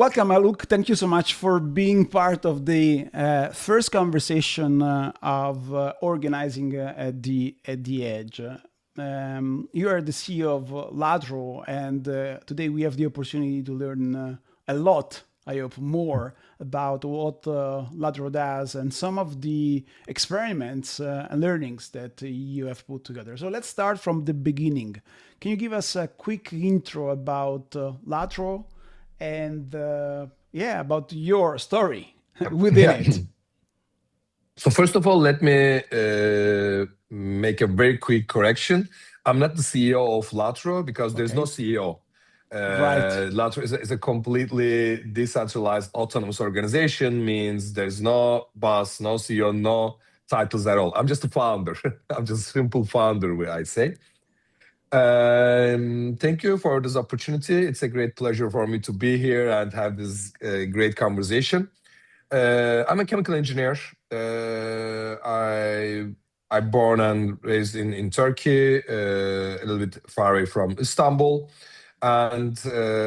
Welcome, Haluk. Thank you so much for being part of the first conversation of organizing at the Edge. You are the CEO of Latro, and today we have the opportunity to learn a lot, I hope, more about what Latro does and some of the experiments and learnings that you have put together. So let's start from the beginning. Can you give us a quick intro about Latro and about your story within it? So first of all, let me make a very quick correction. I'm not the CEO of Latro because there's no CEO. Right. Latro is a completely decentralized autonomous organization, means there's no boss, no CEO, no titles at all. I'm just a founder. I'm just a simple founder, I say. Thank you for this opportunity. It's a great pleasure for me to be here and have this great conversation. I'm a chemical engineer. I born and raised in Turkey, a little bit far away from Istanbul. And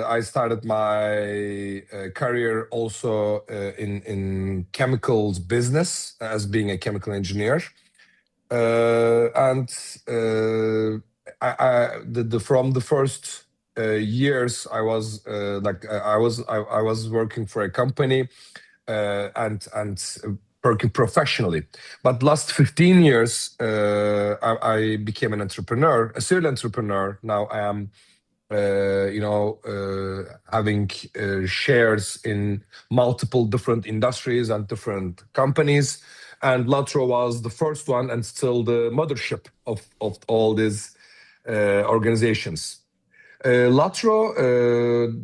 I started my career also in chemicals business as being a chemical engineer. From the first years, I was I was working for a company and working professionally. But last 15 years, I became an entrepreneur, a serial entrepreneur. Now I am, having shares in multiple different industries and different companies. And Latro was the first one and still the mothership of all these organizations. Latro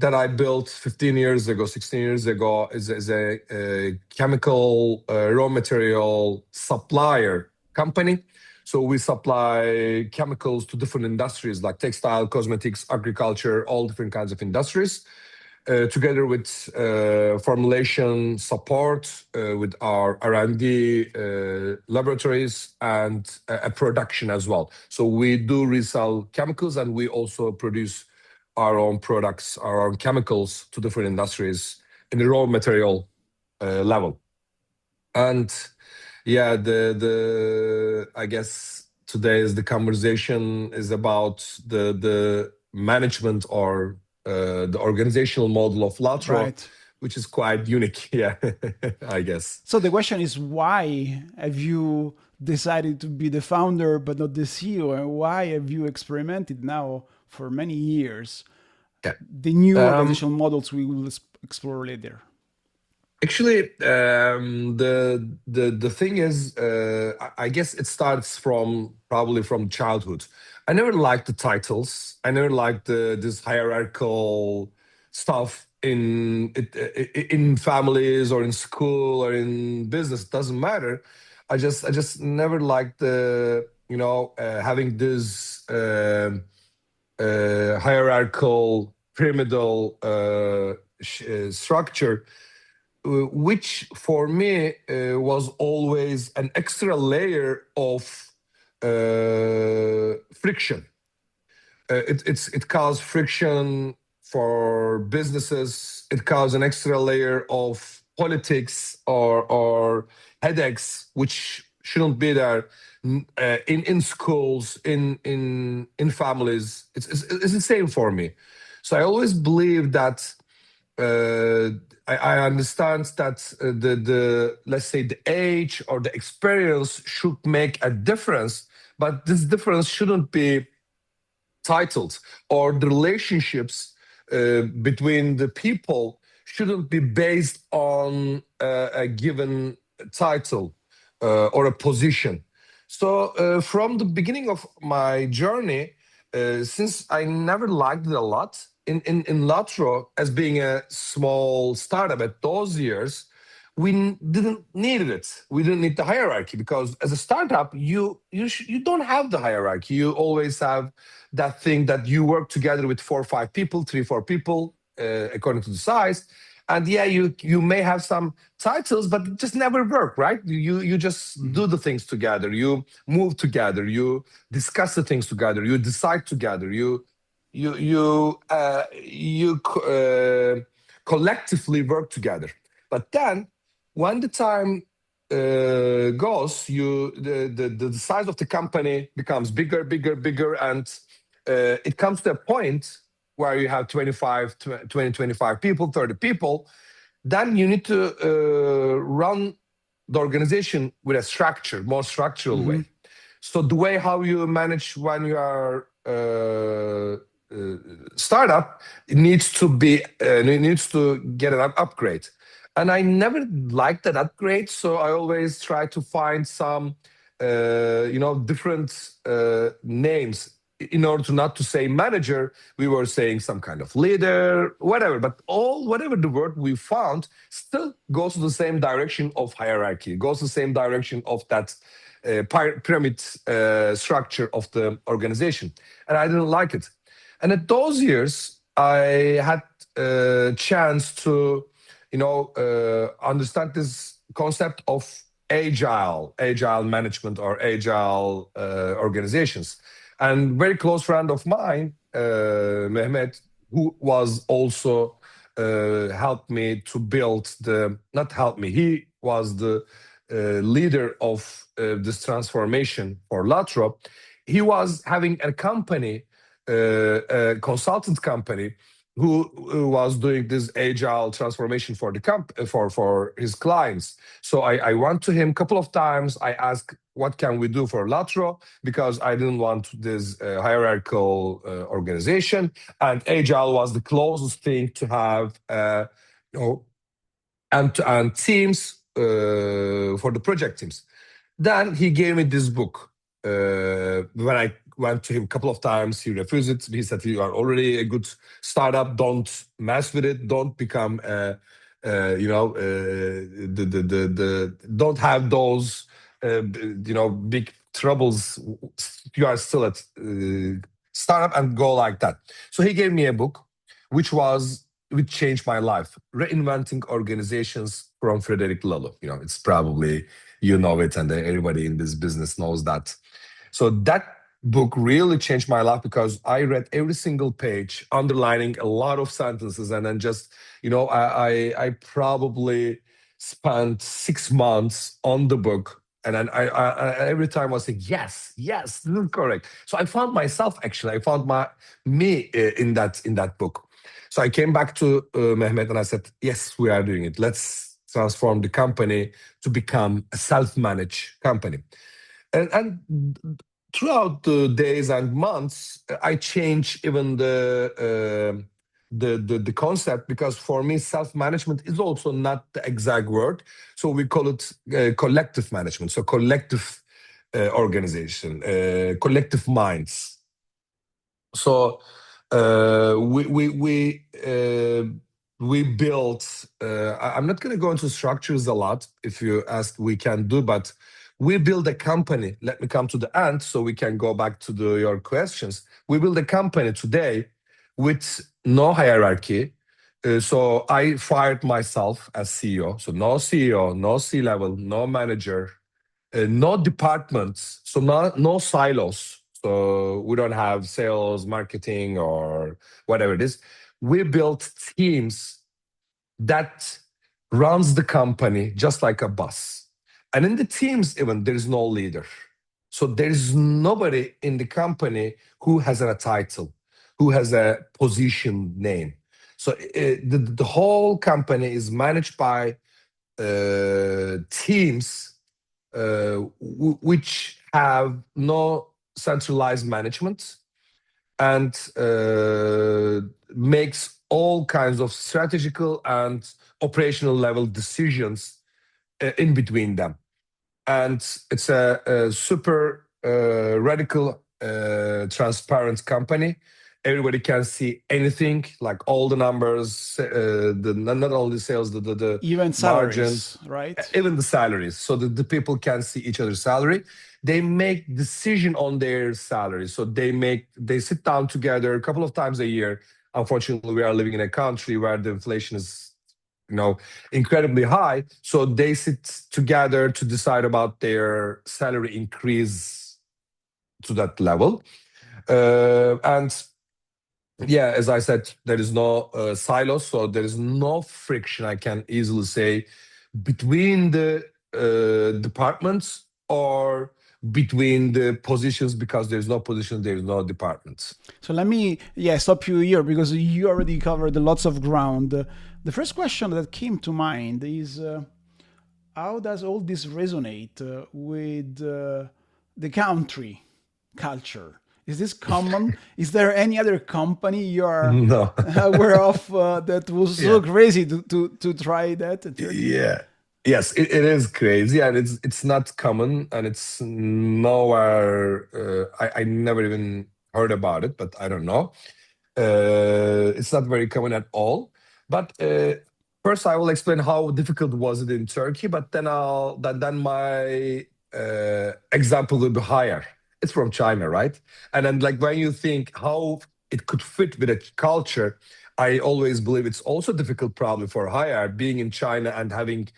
that I built 15 years ago, 16 years ago, is a chemical raw material supplier company. So we supply chemicals to different industries like textile, cosmetics, agriculture, all different kinds of industries, together with formulation support with our R&D laboratories and a production as well. So we do resell chemicals and we also produce our own products, our own chemicals to different industries in the raw material level. And yeah, I guess today's the conversation is about the management or the organizational model of Latro, Right. which is quite unique. Yeah, I guess. So the question is, why have you decided to be the founder but not the CEO, and why have you experimented now for many years the new organizational models we will explore later? Actually, the thing is, I guess it starts probably from childhood. I never liked the titles. I never liked this hierarchical stuff in families or in school or in business. It doesn't matter. I just never liked having this hierarchical pyramidal structure, which for me was always an extra layer of friction. It caused friction for businesses. It caused an extra layer of politics or headaches, which shouldn't be there in schools, in families. It's the same for me. So I always believe that I understand that the let's say the age or the experience should make a difference, but this difference shouldn't be titled, or the relationships between the people shouldn't be based on a given title or a position. So from the beginning of my journey, since I never liked it a lot, in Latro, as being a small startup at those years, we didn't need it. We didn't need the hierarchy because as a startup, you don't have the hierarchy. You always have that thing that you work together with 4 or 5 people, 3 or 4 people, according to the size. And yeah, you may have some titles, but it just never work, right? You just do the things together. You move together. You discuss the things together. You decide together. You collectively work together. But then, when the time goes, the size of the company becomes bigger, bigger, bigger, and it comes to a point where you have 25 people, 30 people. Then you need to run the organization with a structure, more structural way. So the way how you manage when you are startup, it needs to get an upgrade. And I never liked that upgrade, so I always try to find some different names. In order to not to say manager, we were saying some kind of leader, whatever. But whatever the word we found still goes to the same direction of hierarchy, goes to the same direction of that pyramid structure of the organization. And I didn't like it. And at those years, I had a chance to, understand this concept of agile management or agile organizations. And very close friend of mine, Mehmet, who was also helped me to build not helped me, he was the leader of this transformation for Latro. He was having a company, a consultant company, who was doing this agile transformation for the for his clients. So I went to him a couple of times. I asked, what can we do for Latro? Because I didn't want this hierarchical organization, and agile was the closest thing to have, and teams for the project teams. Then he gave me this book. When I went to him a couple of times, he refused it. He said, "You are already a good startup. Don't mess with it. Don't become, don't have those, big troubles. You are still at startup and go like that." So he gave me a book, which changed my life. Reinventing Organizations from Frederick Laloux. It's probably, it, and everybody in this business knows that. So that book really changed my life because I read every single page, underlining a lot of sentences, and then just, I probably spent 6 months on the book. And then I every time I was saying, yes, this is correct. So I found myself, actually. I found me in that book. So I came back to Mehmet and I said, yes, we are doing it. Let's transform the company to become a self-managed company. And throughout the days and months, I changed even the concept, because for me, self-management is also not the exact word. So we call it collective management. So collective organization, collective minds. So we built. I'm not going to go into structures a lot. If you ask, we can do, but we build a company. Let me come to the end so we can go back to your questions. We build a company today with no hierarchy. So I fired myself as CEO. So no CEO, no C-level, no manager, no departments. So no silos. So we don't have sales, marketing, or whatever it is. We built teams that runs the company just like a boss. And in the teams, even, there is no leader. So there is nobody in the company who has a title, who has a position name. So the whole company is managed by teams which have no centralized management, and makes all kinds of strategical and operational level decisions in between them. And it's a super radical, transparent company. Everybody can see anything, like all the numbers, not only sales, the even margins, salaries, right? even the salaries, so that the people can see each other's salary. They make decision on their salary. So they sit down together a couple of times a year. Unfortunately, we are living in a country where the inflation is incredibly high. So they sit together to decide about their salary increase to that level. And Yeah, as I said, there is no silos, so there is no friction, I can easily say, between the departments or between the positions, because there's no position, there's no departments. So let me, yeah, stop you here because you already covered lots of ground. The first question that came to mind is how does all this resonate with the country culture? Is this common? Is there any other company you are No. aware of that was so Yeah. crazy to try that in Turkey? Yeah. Yes, it is crazy, and it's not common, and it's nowhere. I never even heard about it, but I don't know. It's not very common at all. But first, I will explain how difficult was it in Turkey. But then my example will be higher. It's from China, right? And then like when you think how it could fit with a culture, I always believe it's also difficult probably for hire being in China and having,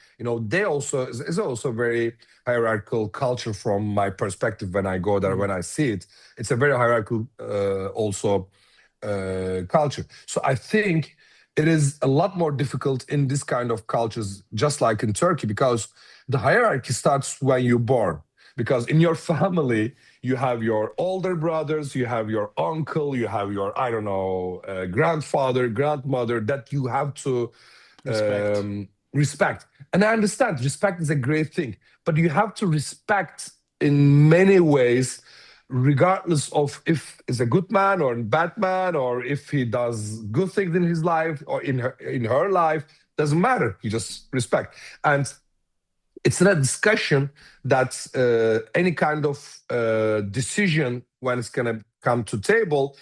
they also is also very hierarchical culture from my perspective when I go there, when I see it. It's a very hierarchical also culture. So I think it is a lot more difficult in this kind of cultures, just like in Turkey, because the hierarchy starts when you're born. Because in your family, you have your older brothers, you have your uncle, you have your, I don't know, grandfather, grandmother that you have to Respect. respect. And I understand respect is a great thing, but you have to respect in many ways, regardless of if he's a good man or a bad man, or if he does good things in his life or in her life. Doesn't matter. You just respect. And it's not a discussion that any kind of decision when it's going to come to table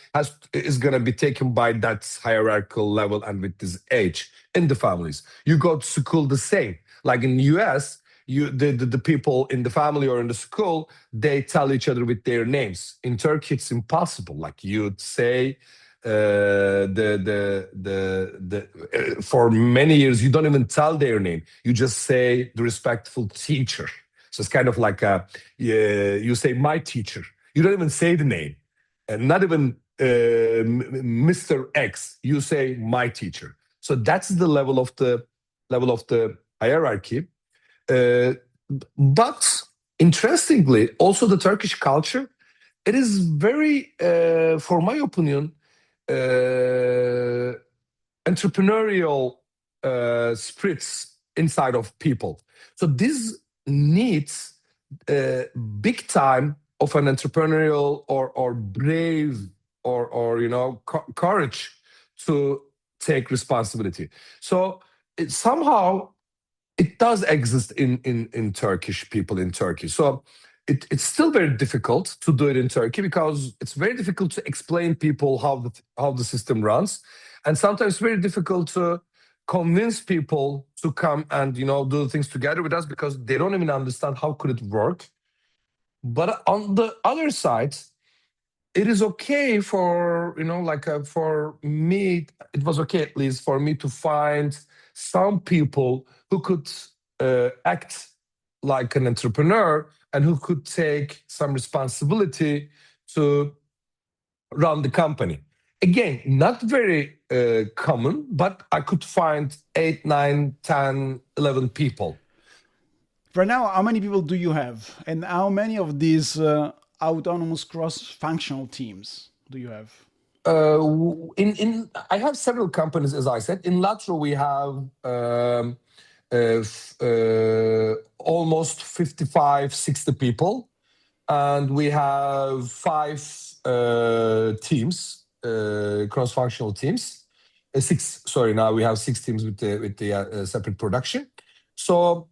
is going to be taken by that hierarchical level and with this age in the families. You go to school the same, like in the US, the people in the family or in the school, they tell each other with their names. In Turkey it's impossible. Like you'd say for many years you don't even tell their name, you just say the respectful teacher. So it's kind of like you say my teacher, you don't even say the name, and not even Mr. X, you say my teacher. So that's the level of the hierarchy. uh, but interestingly, also the Turkish culture, it is very, for my opinion, uh, entrepreneurial spirits inside of people. So this needs big time of an entrepreneurial or brave or courage to take responsibility. So somehow it does exist in Turkish people in Turkey. So it's still very difficult to do it in Turkey because it's very difficult to explain people how the system runs, and sometimes very difficult to convince people to come and do things together with us because they don't even understand how could it work. But on the other side, it is okay for for me, it was okay at least for me to find some people who could act like an entrepreneur and who could take some responsibility to run the company. Again, not very common, but I could find 8, 9, 10, 11 people. Right now, how many people do you have, and how many of these autonomous cross-functional teams do you have? In I have several companies, as I said. In Latro, we have almost 55, 60 people, and we have 5 teams, cross-functional teams. Six, sorry, now we have 6 teams with the separate production. So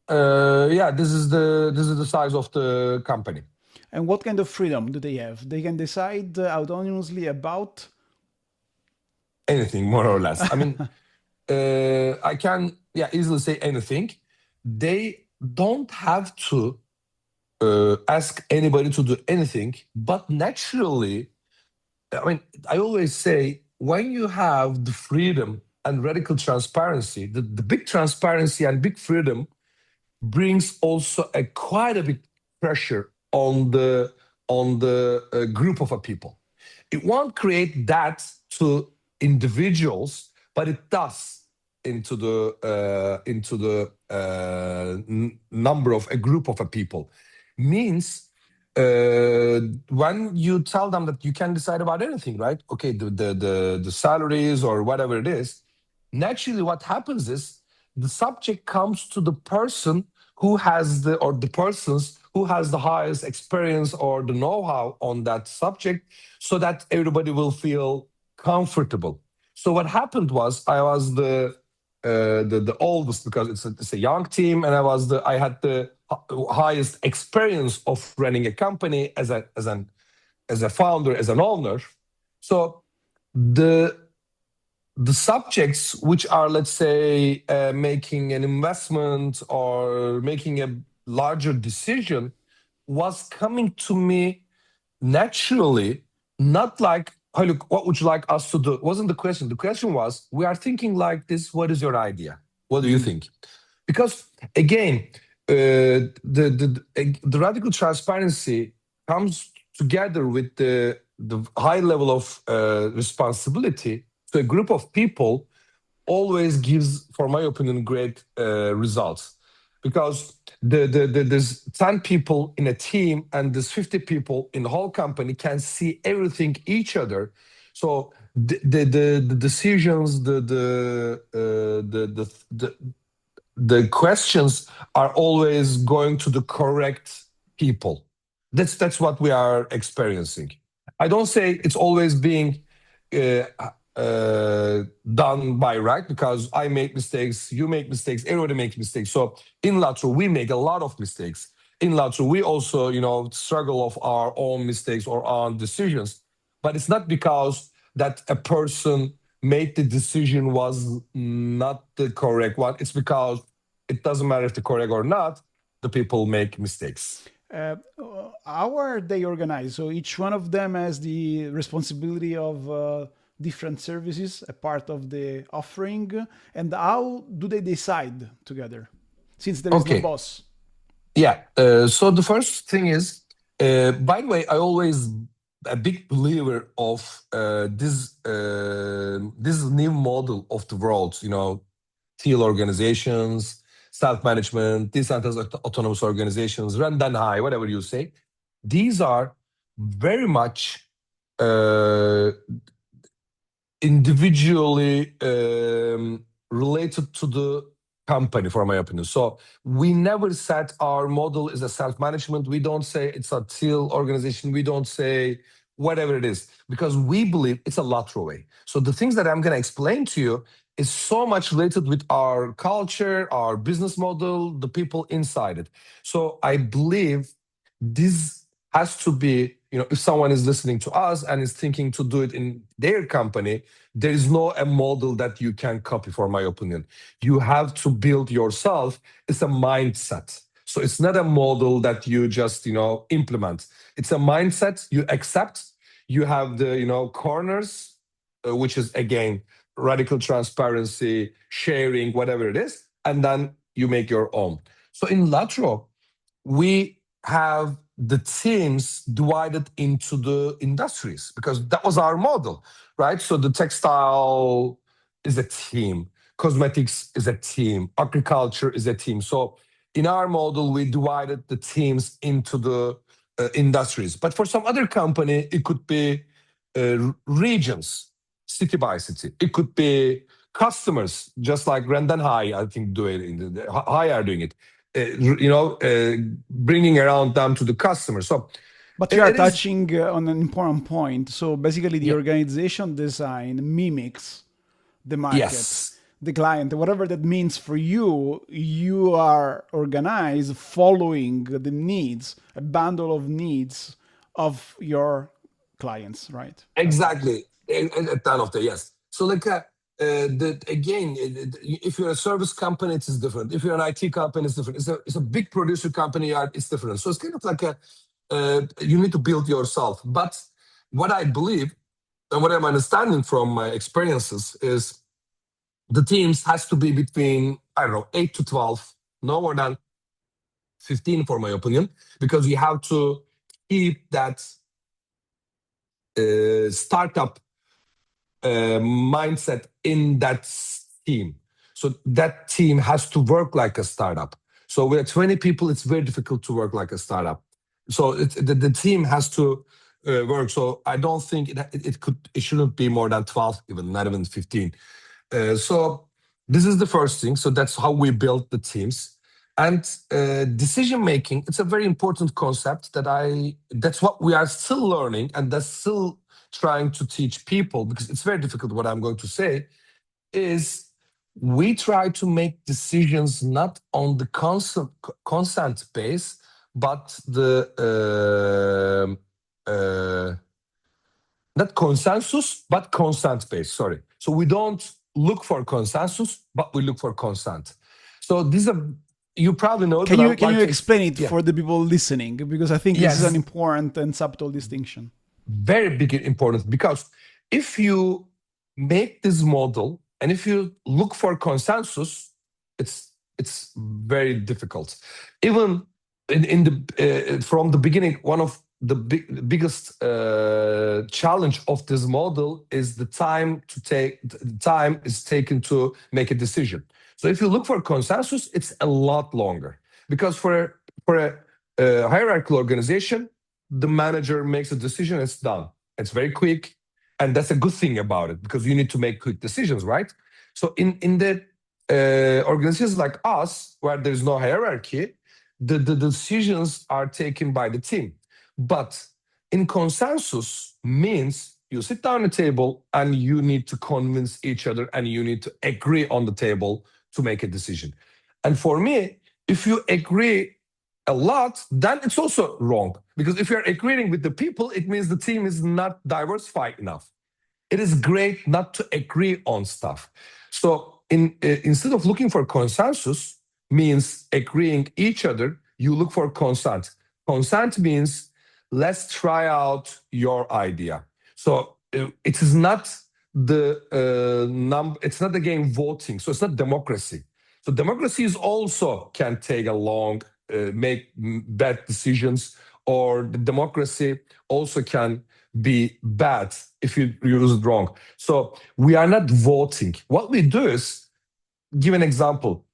yeah, this is the size of the company. And what kind of freedom do they have? They can decide autonomously about. Anything, more or less. I mean, I can, yeah, easily say anything. They don't have to ask anybody to do anything, but naturally, I mean, I always say when you have the freedom and radical transparency, the big transparency and big freedom brings also a quite a bit pressure on the group of a people. It won't create that to individuals, but it does into the number of a group of a people. Means when you tell them that you can decide about anything, right? Okay, the salaries or whatever it is. Naturally, what happens is the subject comes to the person who has the persons who has the highest experience or the know-how on that subject, so that everybody will feel comfortable. So what happened was I was the oldest, because it's a young team, and I had the highest experience of running a company as a founder, as an owner. So the subjects which are, let's say, making an investment or making a larger decision was coming to me naturally, not like, Haluk, what would you like us to do? Wasn't the question. The question was, we are thinking like this. What is your idea? What do you think? Because again, the radical transparency comes together with the high level of responsibility to a group of people, always gives, for my opinion, great results. Because there's 10 people in a team and there's 50 people in the whole company can see everything each other. So the decisions, the questions are always going to the correct people. That's what we are experiencing. I don't say it's always being uh, done by right, because I make mistakes, you make mistakes, everybody makes mistakes. So in Latro, we make a lot of mistakes. In Latro, we also, struggle of our own mistakes or own decisions. But it's not because that a person made the decision was not the correct one. It's because it doesn't matter if they're correct or not, the people make mistakes. Uh, how are they organized? So each one of them has the responsibility of different services, a part of the offering. And how do they decide together, since there is no Okay. boss? Yeah. So the first thing is, by the way, I always a big believer of this new model of the world. Teal organizations, self-management, decentralized autonomous organizations, run then high, whatever you say. These are very much uh, individually related to the company, for my opinion. So we never said our model is a self-management. We don't say it's a teal organization. We don't say whatever it is, because we believe it's a Latro way. So the things that I'm going to explain to you is so much related with our culture, our business model, the people inside it. So I believe this has to be, if someone is listening to us and is thinking to do it in their company, there is no a model that you can copy, for my opinion. You have to build yourself. It's a mindset. So it's not a model that you just, implement. It's a mindset you accept. You have the, corners, which is again, radical transparency, sharing, whatever it is, and then you make your own. So in Latro, we have the teams divided into the industries, because that was our model, right? So the textile is a team, cosmetics is a team, agriculture is a team. So in our model, we divided the teams into the industries. But for some other company, it could be regions, city by city. It could be customers, just like Renden High, I think, do it. High are doing it. Bringing around them to the customer. So But you are it is, touching on an important point. So basically, the yeah, organization design mimics the market, yes, the client, whatever that means for you. You are organized following the needs, a bundle of needs of your clients, right? exactly. At the end of the, yes. So like again, if you're a service company, it is different. If you're an IT company, it's different. It's a big producer company, it's different. So it's kind of like you need to build yourself. But what I believe and what I'm understanding from my experiences is the teams has to be between, I don't know, 8 to 12, no more than 15, for my opinion, because you have to keep that startup mindset in that team. So that team has to work like a startup. So with 20 people, it's very difficult to work like a startup. So the team has to work. So I don't think it shouldn't be more than 12, even not even 15. So this is the first thing. So that's how we build the teams. And decision making, it's a very important concept that's what we are still learning, and that's still trying to teach people, because it's very difficult. What I'm going to say is we try to make decisions not on the consent base, but not consensus, but consent base. Sorry. So we don't look for consensus, but we look for consent. So these are, you probably know Can that you I can like you to explain it yeah. for the people listening? Because I think this is an Yes, important and subtle distinction. very big importance, because if you make this model and if you look for consensus, it's very difficult. Even in the from the beginning, one of the biggest challenge of this model is the time is taken to make a decision. So if you look for consensus, it's a lot longer, because for a hierarchical organization, the manager makes a decision, it's done. It's very quick. And that's a good thing about it, because you need to make quick decisions, right? So in the organizations like us, where there's no hierarchy, the decisions are taken by the team. But in consensus means you sit down at a table and you need to convince each other and you need to agree on the table to make a decision. And for me, if you agree a lot, then it's also wrong. Because if you're agreeing with the people, it means the team is not diversified enough. It is great not to agree on stuff. So instead of looking for consensus, means agreeing each other, you look for consent. Consent means let's try out your idea. So it is not it's not again voting. So it's not democracy. So democracy is also can take a long, make bad decisions, or the democracy also can be bad if you use it wrong. So we are not voting. What we do is give an example.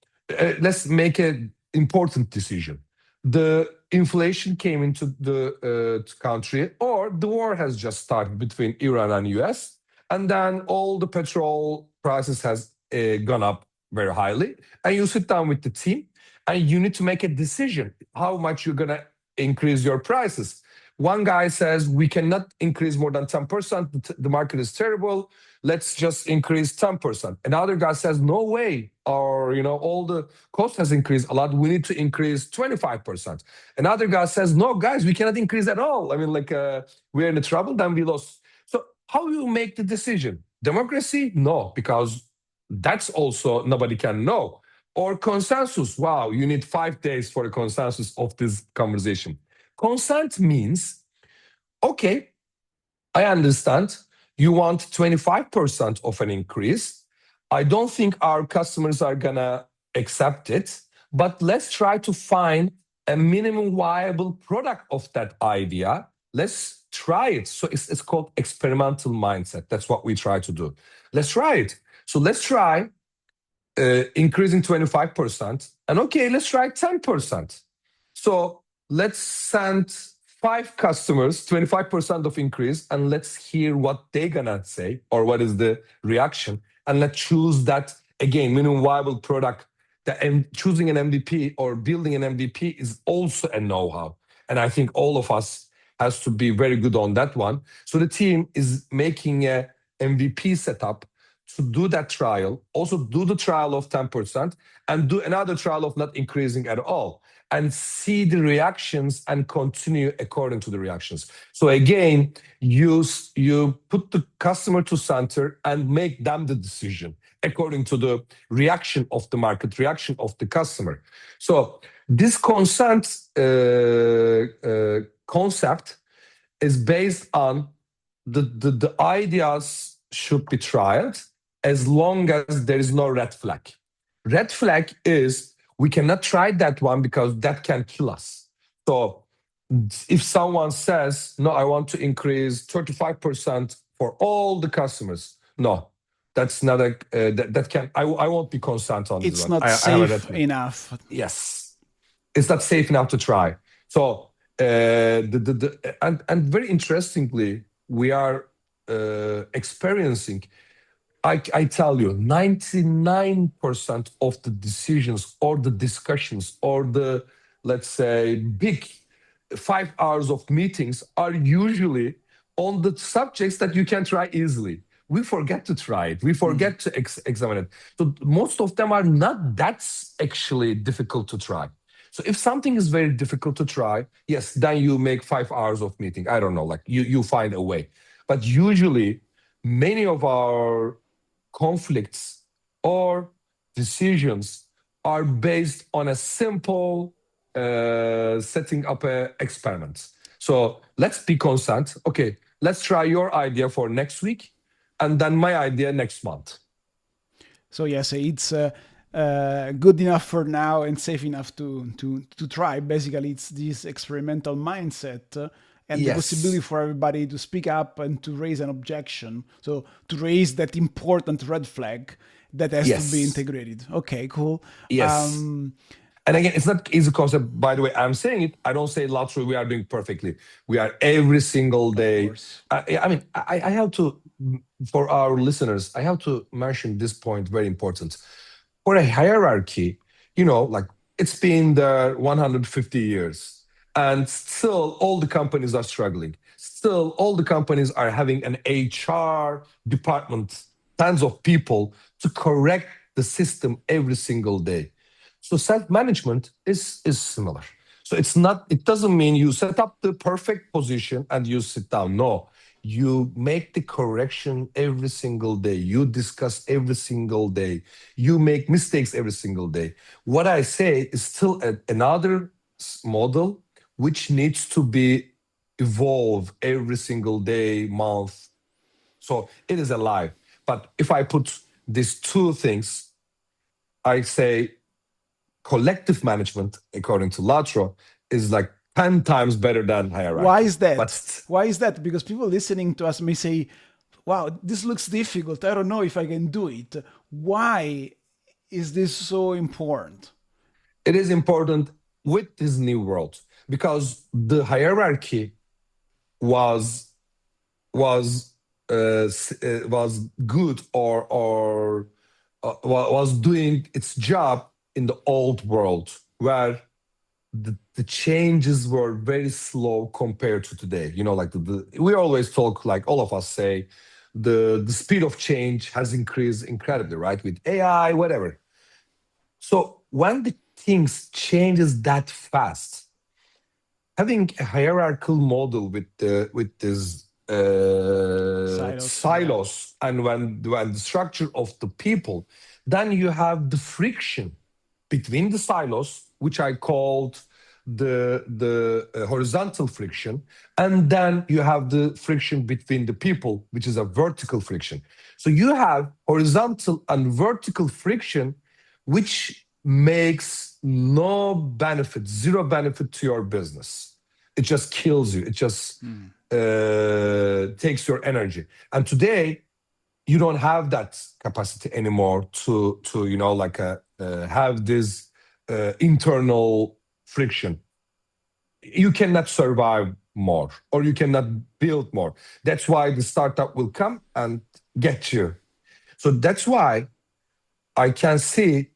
Let's make an important decision. The inflation came into the country, or the war has just started between Iran and US, and then all the petrol prices has gone up very highly. And you sit down with the team, and you need to make a decision how much you're gonna increase your prices. One guy says we cannot increase more than 10%. The market is terrible. Let's just increase 10%. Another guy says no way, or all the cost has increased a lot. We need to increase 25%. Another guy says no, guys, we cannot increase at all. I mean, we're in trouble, then we lost. So how you make the decision? Democracy? No, because that's also nobody can know. Or consensus? Wow, you need 5 days for a consensus of this conversation. Consent means, okay, I understand you want 25% of an increase. I don't think our customers are going to accept it, but let's try to find a minimum viable product of that idea. Let's try it. So it's called experimental mindset. That's what we try to do. Let's try it. So let's try increasing 25%. And okay, let's try 10%. So let's send 5 customers, 25% of increase, and let's hear what they're gonna say or what is the reaction. And let's choose that, again, minimum viable product. Choosing an MVP or building an MVP is also a know-how. And I think all of us has to be very good on that one. So the team is making a MVP setup to do that trial, also do the trial of 10% and do another trial of not increasing at all, and see the reactions and continue according to the reactions. So again, you put the customer to center and make them the decision according to the reaction of the market, reaction of the customer. So this consent concept is based on the ideas should be tried as long as there is no red flag. Red flag is we cannot try that one because that can kill us. So if someone says, no, I want to increase 35% for all the customers, No, that's not a that can I won't be consent on this It's one. not I have safe admit. enough. Yes, it's not safe enough to try. So and very interestingly, we are experiencing. I tell you, 99% of the decisions or the discussions or the, let's say, big 5 hours of meetings are usually on the subjects that you can try easily. We forget to try it. We forget to examine it. So most of them are not that actually difficult to try. So if something is very difficult to try, yes, then you make 5 hours of meeting. I don't know, like you find a way. But usually, many of our conflicts or decisions are based on a simple setting up a experiment. So let's be consent. Okay, let's try your idea for next week, and then my idea next month. So yes, it's good enough for now and safe enough to try. Basically, it's this experimental mindset and the possibility Yes, for everybody to speak up and to raise an objection. So to raise that important red flag that has to be yes, integrated. Okay, cool. yes. And again, it's not easy concept. By the way, I'm saying it. I don't say Latro, we are doing perfectly. We are every single Of day. course. I mean, I have to, for our listeners, I have to mention this point, very important. For a hierarchy, like it's been there 150 years, and still all the companies are struggling. Still, all the companies are having an HR department, tons of people to correct the system every single day. So self-management is similar. So it doesn't mean you set up the perfect position and you sit down. No, you make the correction every single day. You discuss every single day. You make mistakes every single day. What I say is still another model which needs to be evolved every single day, month. So it is alive. But if I put these two things, I say collective management, according to Latro, is like 10 times better than Why hierarchy. is that? But Why is that? Because people listening to us may say, wow, this looks difficult. I don't know if I can do it. Why is this so important? it is important with this new world because the hierarchy was was was good or was doing its job in the old world where the changes were very slow compared to today. Like we always talk, like all of us say, the speed of change has increased incredibly, right? With AI, whatever. So when the things changes that fast, having a hierarchical model with this Silos, yeah. silos and when the structure of the people, then you have the friction between the silos, which I called the horizontal friction, and then you have the friction between the people, which is a vertical friction. So you have horizontal and vertical friction, which makes no benefit, zero benefit to your business. It just kills you. It just takes your energy. And today, you don't have that capacity anymore to like have this internal friction. You cannot survive more or you cannot build more. That's why the startup will come and get you. So that's why I can see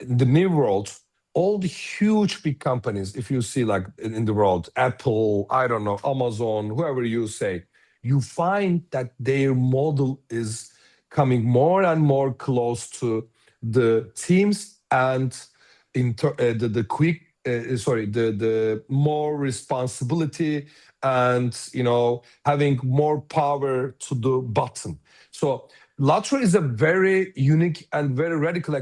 in the new world all the huge big companies. If you see like in the world, Apple, I don't know, Amazon, whoever you say, you find that their model is coming more and more close to the teams and the quick sorry the more responsibility and having more power to the button. So Latro is a very unique and very radical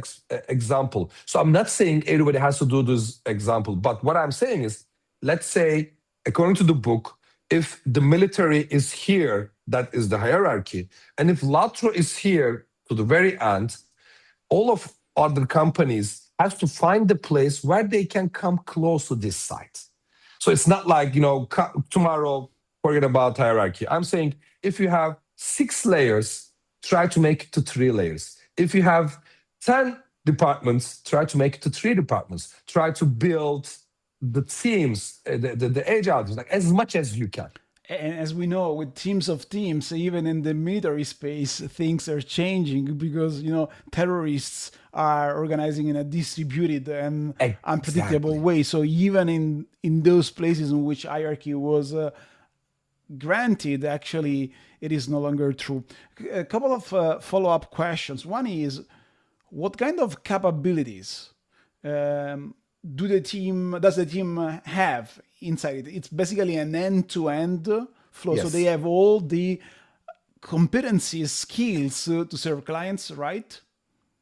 example. So I'm not saying everybody has to do this example, but what I'm saying is, let's say, according to the book, if the military is here, that is the hierarchy, and if Latro is here to the very end, all of other companies have to find the place where they can come close to this site. So it's not like, tomorrow, forget about hierarchy. I'm saying if you have 6 layers try to make it to 3 layers. If you have 10 departments, try to make it to 3 departments. Try to build the teams, the agile teams, like as much as you can. And as we know, with teams of teams, even in the military space, things are changing because terrorists are organizing in a distributed and unpredictable Exactly. way. So even in those places in which hierarchy was granted, actually, it is no longer true. A couple of follow-up questions. One is, what kind of capabilities does the team have inside it? It's basically an end-to-end flow, so they Yes. have all the competencies, skills to serve clients, right?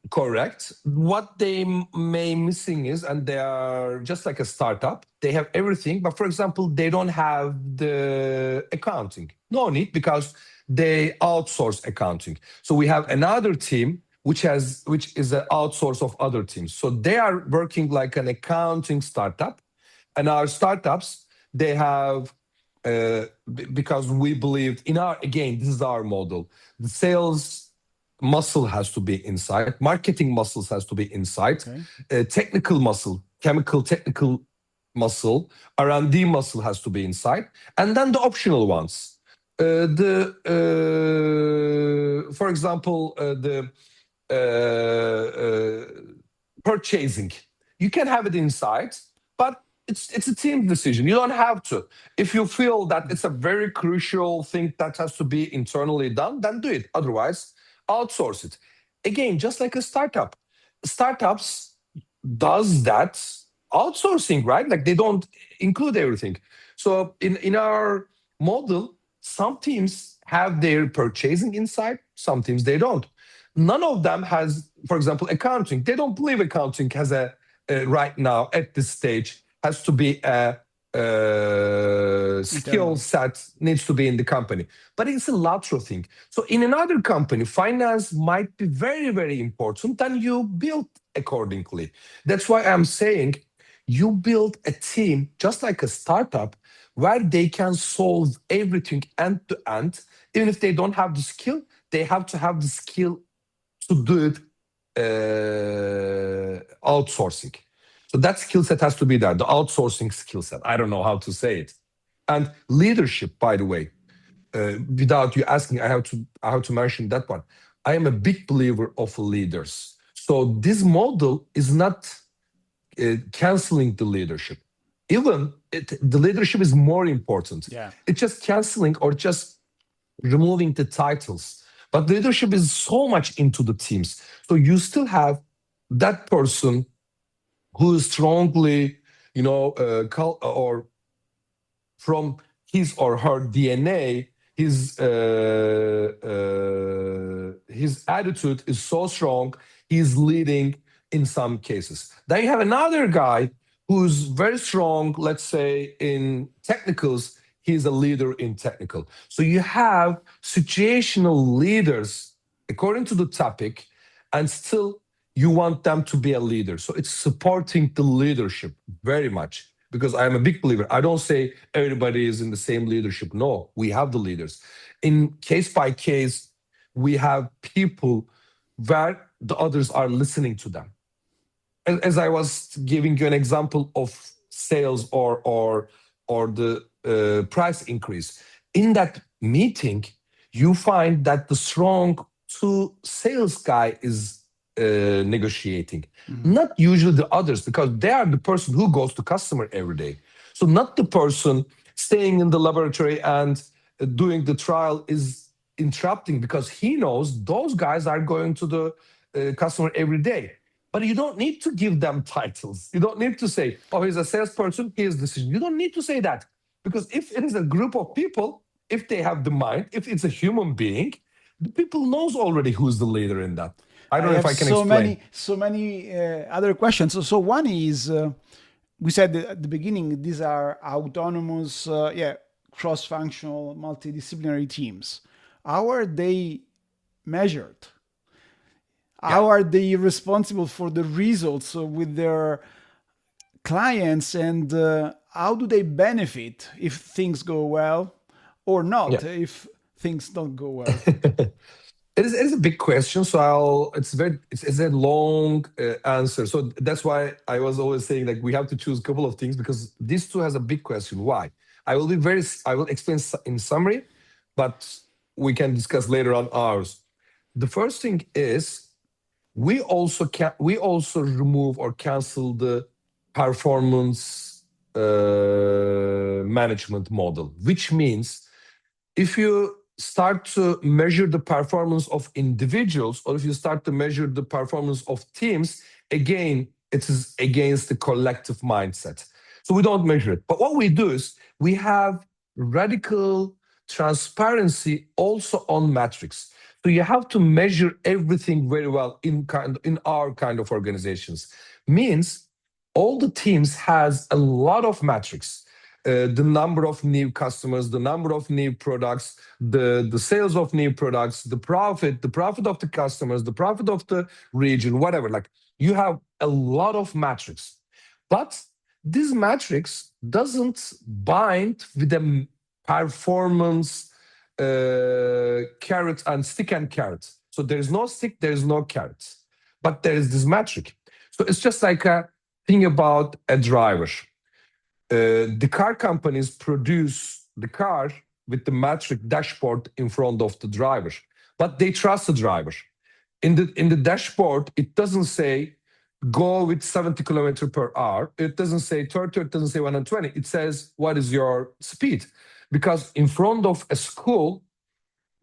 Correct. What they may missing is, and they are just like a startup, they have everything, but for example, they don't have the accounting. No need, because they outsource accounting. So we have another team which is an outsource of other teams. So they are working like an accounting startup, and our startups, they have because we believed in our, again, this is our model. The sales muscle has to be inside, marketing muscles has to be inside, Okay. technical muscle, chemical technical muscle, R&D muscle has to be inside, and then the optional ones. The For example, the purchasing. You can have it inside, but it's a team decision. You don't have to. If you feel that it's a very crucial thing that has to be internally done, then do it. Otherwise, outsource it. Again, just like a startup. Startups does that outsourcing, right? Like they don't include everything. So in our model, some teams have their purchasing inside, some teams they don't. None of them has, for example, accounting. They don't believe accounting has right now at this stage has to be a skill Internal. set needs to be in the company. But it's a Latro thing. So in another company, finance might be very, very important, and you build accordingly. That's why I'm saying you build a team just like a startup where they can solve everything end to end. Even if they don't have the skill, they have to have the skill to do it outsourcing. So that skill set has to be there, the outsourcing skill set. I don't know how to say it. And leadership, by the way, without you asking, I have to mention that one. I am a big believer of leaders. So this model is not canceling the leadership. Even the leadership is more important. Yeah. It's just canceling or just removing the titles. But leadership is so much into the teams. So you still have that person who is strongly, or from his or her DNA, his attitude is so strong. He's leading in some cases. Then you have another guy who's very strong, let's say in technicals, he's a leader in technical. So you have situational leaders according to the topic, and still you want them to be a leader. So it's supporting the leadership very much, because I am a big believer. I don't say everybody is in the same leadership. No, we have the leaders. In case by case, we have people where the others are listening to them. As I was giving you an example of sales or the price increase, in that meeting, you find that the strong two sales guy is negotiating, not usually the others, because they are the person who goes to customer every day. So not the person staying in the laboratory and doing the trial is interrupting, because he knows those guys are going to the customer every day. But you don't need to give them titles. You don't need to say, oh, he's a salesperson, here's the decision. You don't need to say that. Because if it is a group of people, if they have the mind, if it's a human being, the people knows already who's the leader in that. I I don't know if have I can so explain. many other questions. So one is, we said at the beginning, these are autonomous, cross-functional, multidisciplinary teams. How are they measured? Yeah. How are they responsible for the results with their clients, and how do they benefit if things go well or not, Yeah. if things don't go well? It is a big question, so it's a long answer. So that's why I was always saying like we have to choose a couple of things because this too has a big question. Why? I will explain in summary, but we can discuss later on ours. The first thing is we also remove or cancel the performance management model, which means if you start to measure the performance of individuals or if you start to measure the performance of teams, again, it is against the collective mindset. So we don't measure it. But what we do is we have radical transparency also on metrics. So you have to measure everything very well in our kind of organizations. Means all the teams has a lot of metrics, the number of new customers, the number of new products, the sales of new products, the profit of the customers, the profit of the region, whatever. Like you have a lot of metrics, but this matrix doesn't bind with the performance carrot and stick and carrot. So there is no stick, there is no carrot, but there is this metric. So it's just like a thing about a driver. The car companies produce the car with the metric dashboard in front of the driver, but they trust the driver. In the dashboard, it doesn't say go with 70 kilometers per hour. It doesn't say 30, it doesn't say 120. It says what is your speed? Because in front of a school,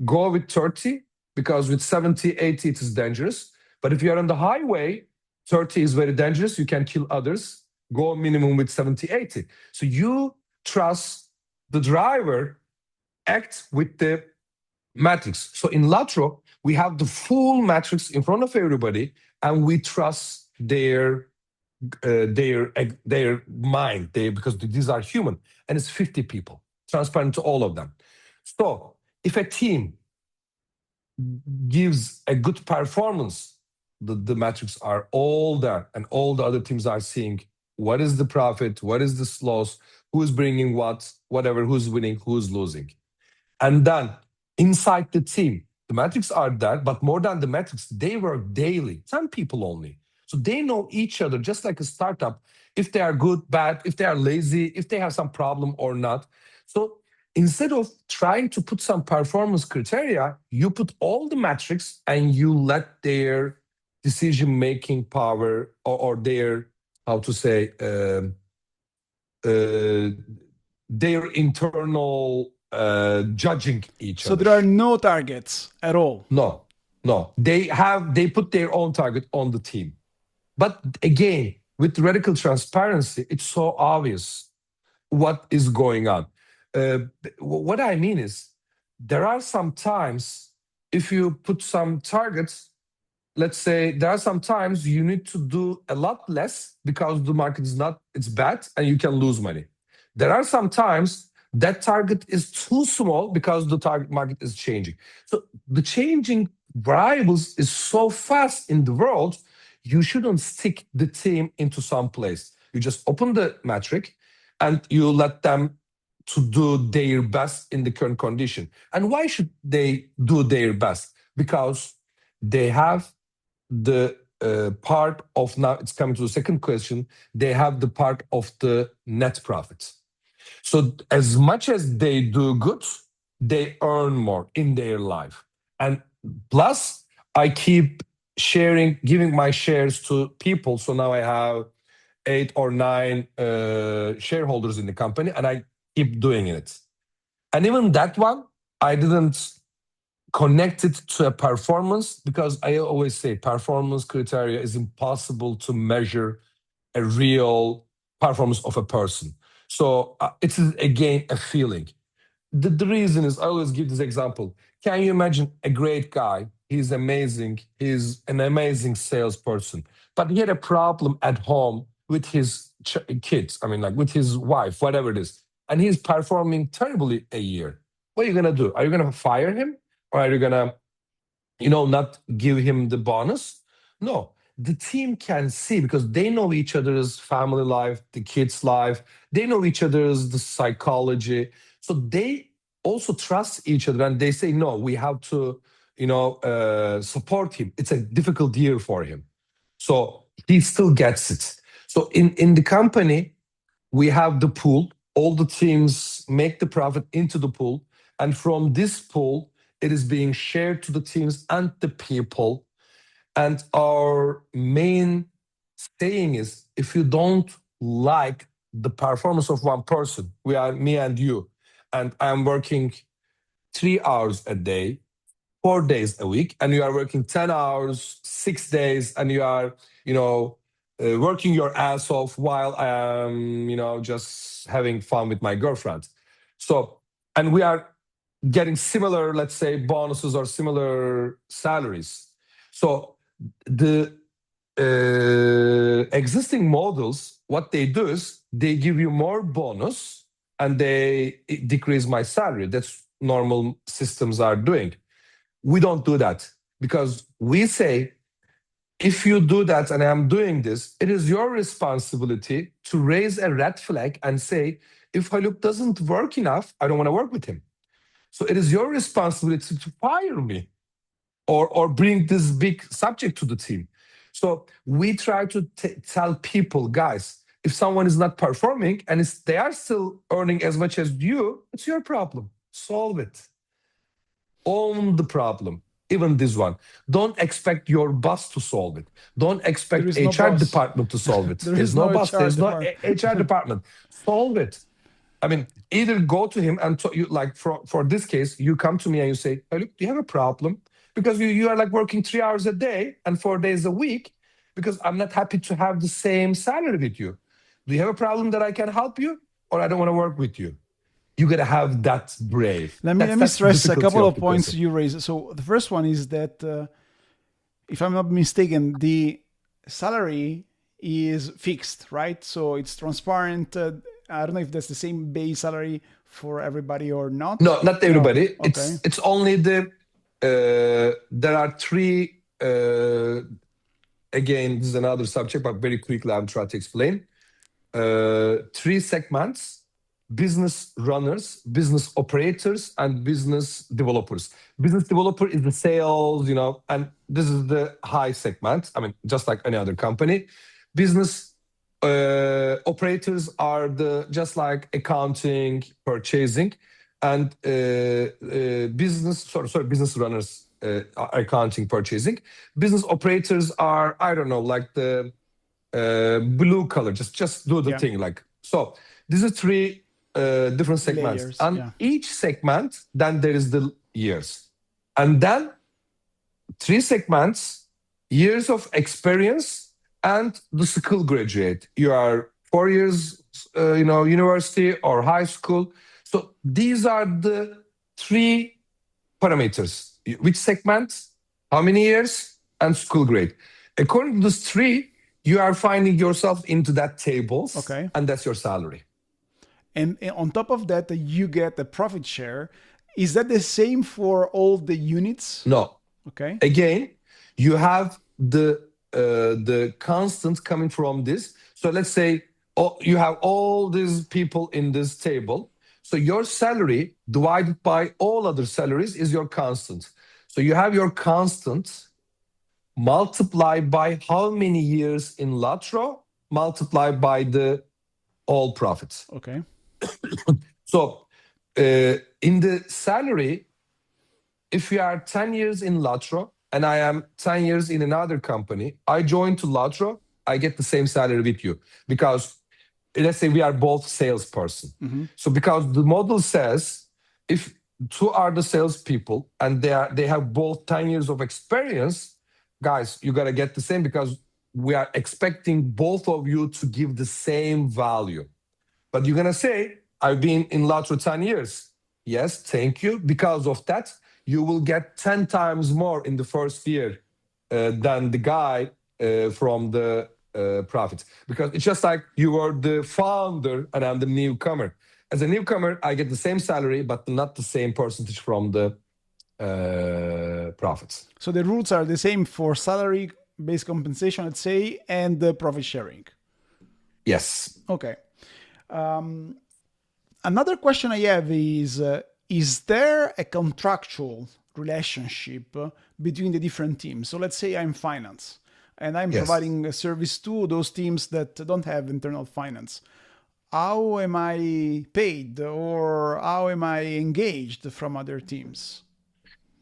go with 30, because with 70, 80, it is dangerous. But if you're on the highway, 30 is very dangerous. You can kill others. Go minimum with 70, 80. So you trust the driver, act with the matrix. So in Latro, we have the full matrix in front of everybody, and we trust their mind, because these are human, and it's 50 people, transparent to all of them. So if a team gives a good performance, the metrics are all there, and all the other teams are seeing what is the profit, what is the loss, who's bringing what, whatever, who's winning, who's losing. And then inside the team, the metrics are there, but more than the metrics, they work daily, 10 people only. So they know each other, just like a startup, if they are good, bad, if they are lazy, if they have some problem or not. So instead of trying to put some performance criteria, you put all the metrics and you let their decision-making power or their, how to say, their internal judging each So other. there are no targets at all. No, no. They put their own target on the team. But again, with radical transparency, it's so obvious what is going on. What I mean is, there are some times if you put some targets, let's say there are some times you need to do a lot less because the market is not, it's bad and you can lose money. There are some times that target is too small because the target market is changing. So the changing variables is so fast in the world, you shouldn't stick the team into some place. You just open the metric and you let them to do their best in the current condition. And why should they do their best? Because they have the part of, now it's coming to the second question, they have the part of the net profit. So as much as they do good, they earn more in their life. And plus, I keep sharing, giving my shares to people. So now I have 8 or 9 shareholders in the company, and I keep doing it. And even that one, I didn't connect it to a performance, because I always say performance criteria is impossible to measure a real performance of a person. So it's again a feeling. The reason is, I always give this example. Can you imagine a great guy? He's amazing. He's an amazing salesperson, but he had a problem at home with his kids. I mean, like with his wife, whatever it is, and he's performing terribly a year. What are you gonna do? Are you gonna fire him, or are you gonna, not give him the bonus? No, the team can see, because they know each other's family life, the kids' life. They know each other's the psychology. So they also trust each other, and they say, no, we have to support him. It's a difficult year for him. So he still gets it. So in the company, we have the pool. All the teams make the profit into the pool. And from this pool, it is being shared to the teams and the people. And our main saying is, if you don't like the performance of one person, we are me and you, and I'm working 3 hours a day, 4 days a week, and you are working 10 hours, 6 days, and you are, working your ass off while I am, just having fun with my girlfriend. So, and we are getting similar, let's say, bonuses or similar salaries. So the existing models, what they do is they give you more bonus and they decrease my salary. That's normal systems are doing. We don't do that because we say, if you do that and I'm doing this, it is your responsibility to raise a red flag and say, if Haluk doesn't work enough, I don't want to work with him. So it is your responsibility to fire me or bring this big subject to the team. So we try to tell people, guys, if someone is not performing and they are still earning as much as you, it's your problem. Solve it. Own the problem. Even this one. Don't expect your boss to solve it. Don't expect There is no HR boss. department to solve it. There There's is no no boss. HR There's no department. HR department. Solve it. I mean, either go to him and you, like for this case, you come to me and you say, hey, look, do you have a problem? Because you are like working 3 hours a day and 4 days a week because I'm not happy to have the same salary with you. Do you have a problem that I can help you or I don't want to work with you? You got to have that brave. Let me That's stress a couple of points person. you raised. So the first one is that, if I'm not mistaken, the salary is fixed, right? So it's transparent. I don't know if that's the same base salary for everybody or not. No, not everybody. No. Okay. It's only there are three. Again, this is another subject, but very quickly I'm trying to explain. 3 segments: business runners, business operators, and business developers. Business developer is the sales, and this is the high segment. I mean, just like any other company. Business operators are just like accounting, purchasing, and business runners, accounting, purchasing. Business operators are, I don't know, like the blue color, just do the thing. Like, so these are 3 different segments. Layers, and each segment, then there is the years, and then 3 segments, years of experience, and the skill graduate. You are 4 years, university or high school. So these are the 3 parameters: which segment, how many years, and school grade. According to those 3, you are finding yourself into that tables, okay, and that's your salary. And on top of that, you get a profit share. Is that the same for all the units? No. Okay. Again, you have the constant coming from this. So let's say you have all these people in this table. So your salary divided by all other salaries is your constant. So you have your constant multiplied by how many years in Latro, multiplied by the all profits. Okay. So in the salary, if you are 10 years in Latro and I am 10 years in another company, I join to Latro, I get the same salary with you. Because let's say we are both salesperson. Mm-hmm. So because the model says, if 2 are the salespeople and they have both 10 years of experience, guys, you got to get the same because we are expecting both of you to give the same value. But you're going to say, I've been in Latro 10 years. Yes, thank you. Because of that, you will get 10 times more in the first year than the guy from the profits. Because it's just like you were the founder and I'm the newcomer. As a newcomer, I get the same salary, but not the same percentage from the profits. So the rules are the same for salary-based compensation, let's say, and the profit sharing. Yes. Okay. Another question I have is there a contractual relationship between the different teams. So let's say I'm finance and I'm Yes. providing a service to those teams that don't have internal finance. How am I paid or how am I engaged from other teams?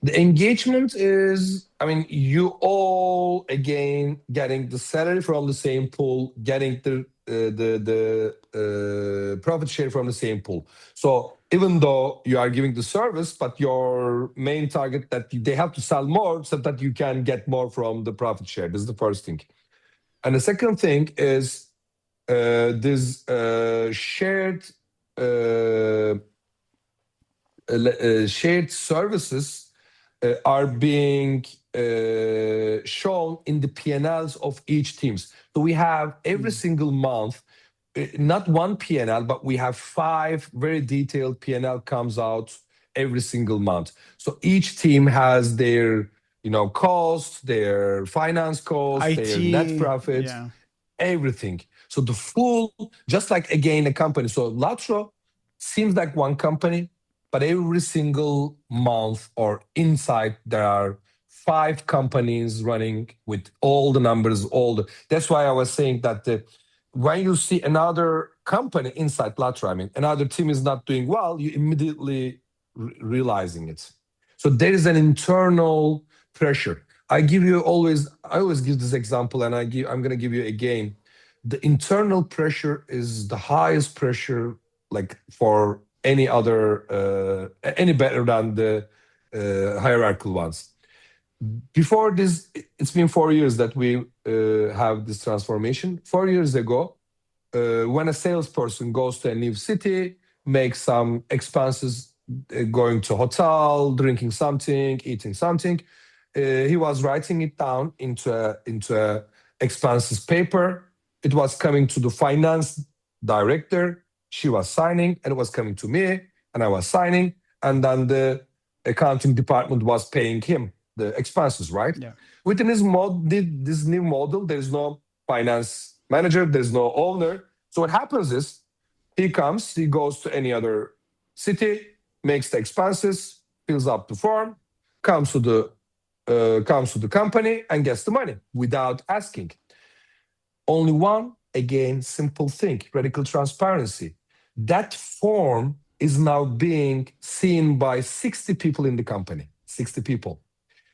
The engagement is, I mean, you all again getting the salary from the same pool, getting the profit share from the same pool. So even though you are giving the service, but your main target that they have to sell more so that you can get more from the profit share. This is the first thing. And the second thing is this uh, shared services are being shown in the P&Ls of each teams. So we have every single month, not one P&L, but we have 5 very detailed P&L comes out every single month. So each team has their, cost, their finance cost, their net IT, profit, yeah. everything. So the full, just like again a company. So Latro seems like one company, but every single month or inside there are 5 companies running with all the numbers, that's why I was saying that when you see another company inside Latro, I mean, another team is not doing well, you immediately realizing it. So there is an internal pressure. I always give this example, and I'm going to give you again. The internal pressure is the highest pressure, like for any better than the hierarchical ones. Before this, it's been 4 years that we have this transformation. 4 years ago, when a salesperson goes to a new city, makes some expenses, going to hotel, drinking something, eating something, he was writing it down into a expenses paper. It was coming to the finance director. She was signing, and it was coming to me, and I was signing, and then the accounting department was paying him the expenses, right? Yeah. Within this new model, there's no finance manager, there's no owner. So what happens is he goes to any other city, makes the expenses, fills up the form, comes to the company and gets the money without asking. Only one, again, simple thing, radical transparency. That form is now being seen by 60 people in the company, 60 people.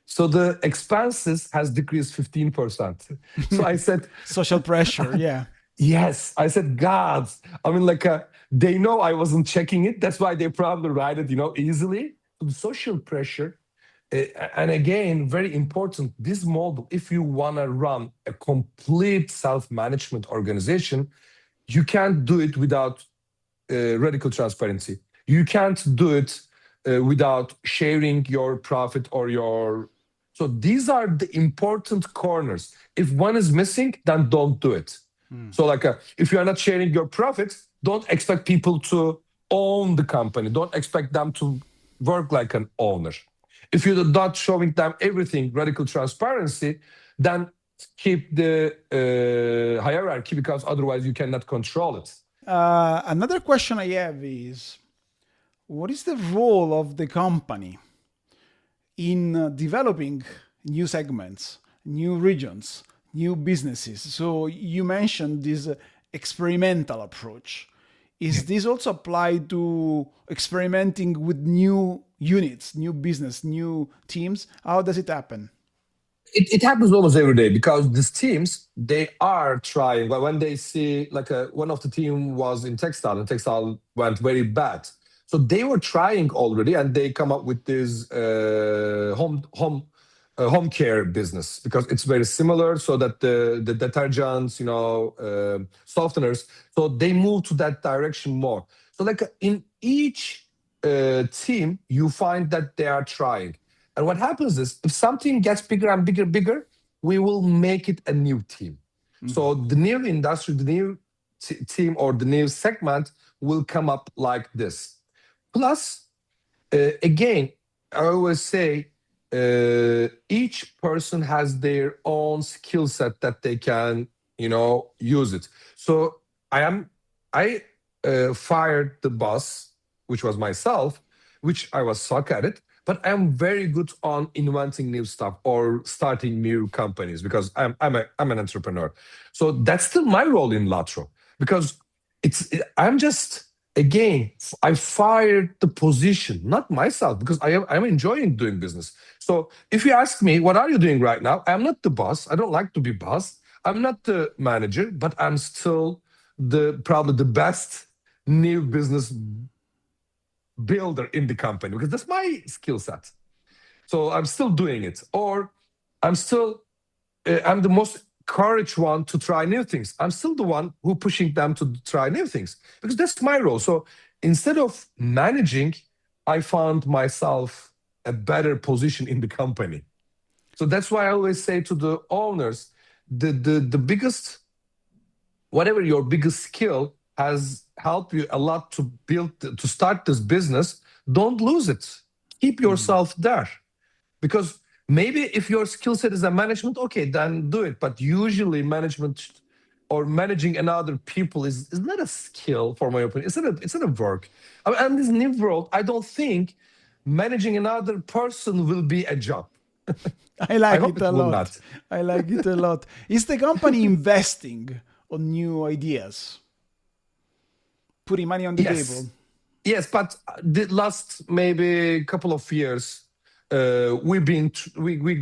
So the expenses has decreased 15%. So I said, Social pressure, yeah. yes, I said, God, I mean, they know I wasn't checking it. That's why they probably write it, easily. The social pressure. And again, very important, this model, if you want to run a complete self-management organization, you can't do it without radical transparency. You can't do it without sharing your profit or your. So these are the important corners. If one is missing, then don't do it. So, if you are not sharing your profits, don't expect people to own the company. Don't expect them to work like an owner. If you're not showing them everything, radical transparency, then keep the hierarchy, because otherwise you cannot control it. Another question I have is what is the role of the company in developing new segments, new regions, new businesses? So you mentioned this experimental approach. Is this also applied to experimenting with new units, new business, new teams? How does it happen? It happens almost every day, because these teams, they are trying, but when they see, one of the team was in textile, and textile went very bad, so they were trying already, and they come up with this home care business, because it's very similar, so that the detergents, softeners, so they move to that direction more. So in each team, you find that they are trying. And what happens is, if something gets bigger and bigger, bigger, we will make it a new team. So the new industry, the new team, or the new segment will come up like this. Plus, again, I always say, each person has their own skill set that they can, use it. So I fired the boss, which was myself, which I was suck at it. but I'm very good on inventing new stuff or starting new companies because I'm an entrepreneur. So that's still my role in Latro because I'm just again I fired the position, not myself, because I'm enjoying doing business. So if you ask me, what are you doing right now? I'm not the boss. I don't like to be boss. I'm not the manager, but I'm still the probably the best new business builder in the company because that's my skill set. So I'm still doing it, or I'm still I'm the most courage one to try new things. I'm still the one who pushing them to try new things because that's my role. So instead of managing, I found myself a better position in the company. So that's why I always say to the owners, the biggest, whatever your biggest skill has helped you a lot to build, to start this business, don't lose it. Keep Mm. yourself there. Because maybe if your skill set is a management, okay, then do it. But usually management or managing another people is not a skill, for my opinion. It's not a work. I mean, in this new world, I don't think managing another person will be a job. I I like hope it it a will lot. not. I like it a lot. Is the company investing on new ideas, putting money on the table? Yes. Yes, but the last maybe couple of years, we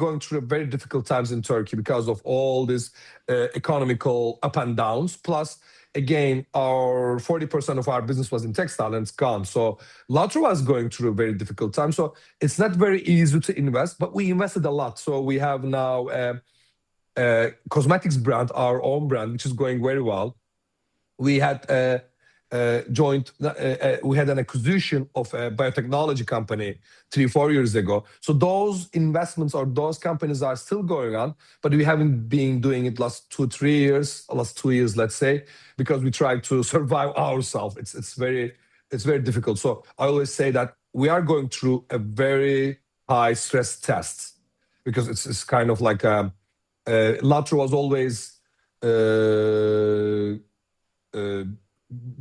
going through very difficult times in Turkey because of all this economical up and downs. Plus, again, our 40% of our business was in textile and it's gone. So Latro was going through a very difficult time. So it's not very easy to invest, but we invested a lot. So we have now a cosmetics brand, our own brand, which is going very well. We had joined we had an acquisition of a biotechnology company 3 4 years ago. So those investments or those companies are still going on, but we haven't been doing it last 2 3 years, last 2 years, let's say, because we try to survive ourselves. It's very difficult. So I always say that we are going through a very high stress test because it's kind of like Latro was always uh, uh,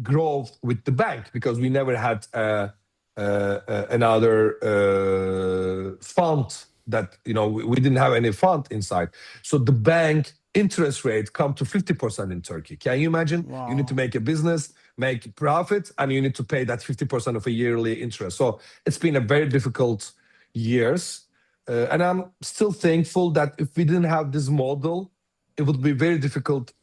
growth with the bank because we never had another fund that we didn't have any fund inside. So the bank interest rate come to 50% in Turkey. Can you imagine? You need to Wow. make a business, make profit, and you need to pay that 50% of a yearly interest. So it's been a very difficult years. And I'm still thankful that if we didn't have this model, it would be very difficult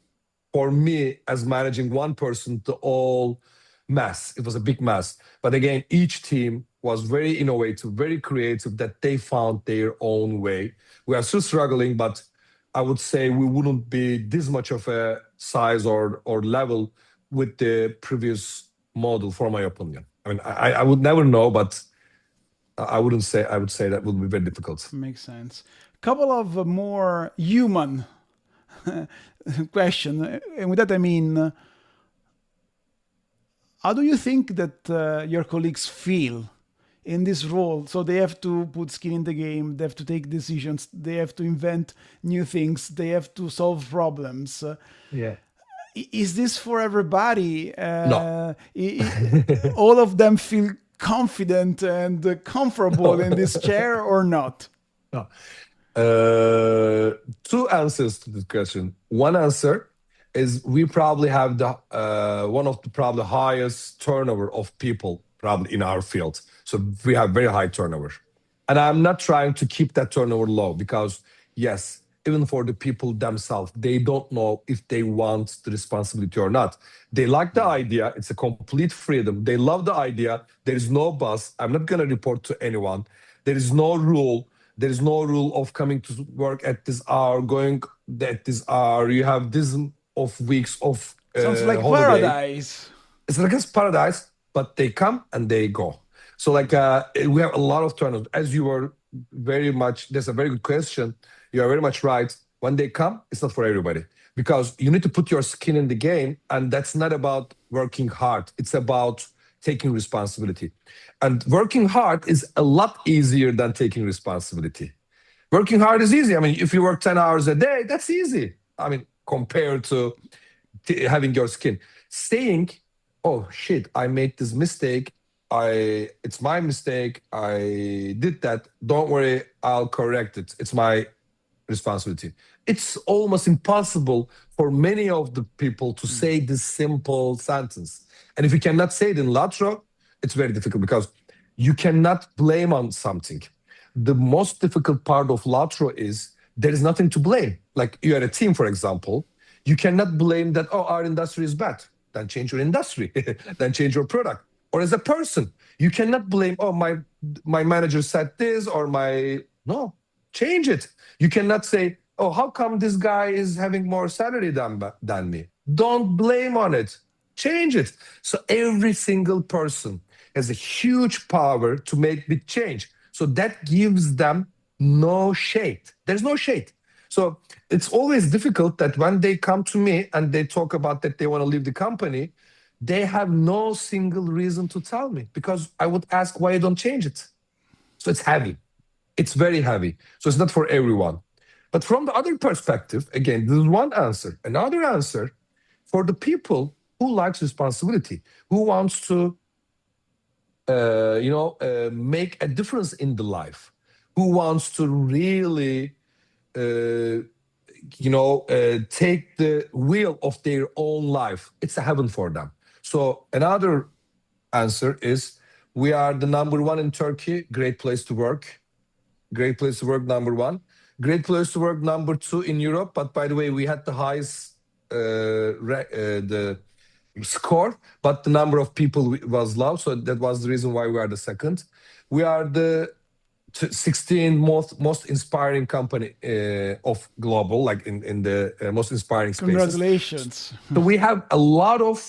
for me as managing one person to all mess. It was a big mess. But again, each team was very innovative, very creative, that they found their own way. We are still struggling, but I would say we wouldn't be this much of a size or level with the previous model, for my opinion. I mean, I would never know, but I would say that would be very difficult. Makes sense. Couple of more human question, and with that I mean, how do you think that your colleagues feel in this role? So they have to put skin in the game, they have to take decisions, they have to invent new things, they have to solve problems. Yeah. Is this for everybody? No. All of them feel confident and comfortable No. in this chair or not? No. Two answers to this question. One answer is we probably have the one of the probably highest turnover of people probably in our field. So we have very high turnover, and I'm not trying to keep that turnover low because yes, even for the people themselves, they don't know if they want the responsibility or not. They like the idea; it's a complete freedom. They love the idea. There is no boss. I'm not gonna report to anyone. There is no rule. There is no rule of coming to work at this hour, going at this hour. You have this of weeks of Sounds like holiday. paradise. It's like a paradise, but they come and they go. So like we have a lot of turnover. As you were very much, that's a very good question. You are very much right. When they come, it's not for everybody because you need to put your skin in the game, and that's not about working hard. It's about taking responsibility. And working hard is a lot easier than taking responsibility. Working hard is easy. I mean, if you work 10 hours a day, that's easy. I mean, compared to having your skin. Saying, oh shit, I made this mistake. it's my mistake. I did that. Don't worry, I'll correct it. It's my responsibility. It's almost impossible for many of the people to say this simple sentence. And if you cannot say it in Latro, it's very difficult because you cannot blame on something. The most difficult part of Latro is there is nothing to blame. Like you are a team, for example, you cannot blame that, oh, our industry is bad. Then change your industry, then change your product. Or as a person, you cannot blame, oh, my manager said this or no, change it. You cannot say, oh, how come this guy is having more salary than me? Don't blame on it. Change it. So every single person has a huge power to make big change. So that gives them no shade. There's no shade. So it's always difficult that when they come to me and they talk about that they want to leave the company, they have no single reason to tell me because I would ask why you don't change it. So it's heavy. It's very heavy. So it's not for everyone. But from the other perspective, again, this is one answer. Another answer for the people who likes responsibility, who wants to, make a difference in the life, who wants to really, take the wheel of their own life. It's a heaven for them. So another answer is we are the number one in Turkey, great place to work. Great place to work, number one. Great place to work, number two in Europe. But by the way, we had the highest the score, but the number of people was low. So that was the reason why we are the second. We are the 16th most inspiring company of global, like in the most inspiring spaces. Congratulations. So we have a lot of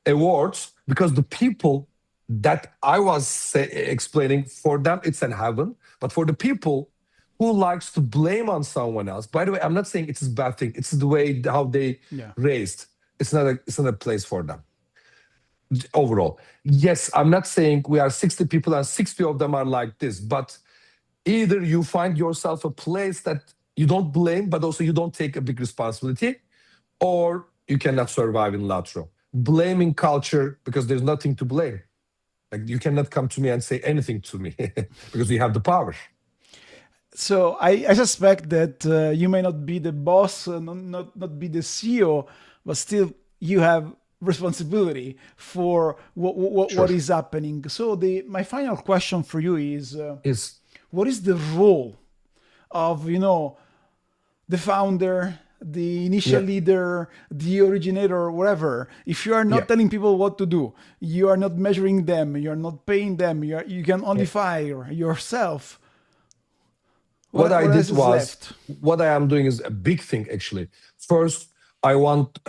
awards because the people that I was explaining, for them, it's an heaven. But for the people who likes to blame on someone else, by the way, I'm not saying it's a bad thing. It's the way how they raised. It's not a place for them. Overall, yes, I'm not saying we are 60 people and 60 of them are like this, but either you find yourself a place that you don't blame, but also you don't take a big responsibility, or you cannot survive in Latro. Blaming culture because there's nothing to blame. Like you cannot come to me and say anything to me because you have the power. So I suspect that you may not be the boss, not be the CEO, but still you have responsibility for what is happening. So my final question for you is what is the role of the founder, the initial leader, the originator, whatever? If you are not telling people what to do, you are not measuring them, you are not paying them, you can only fire yourself. What I am doing is a big thing actually. First, I want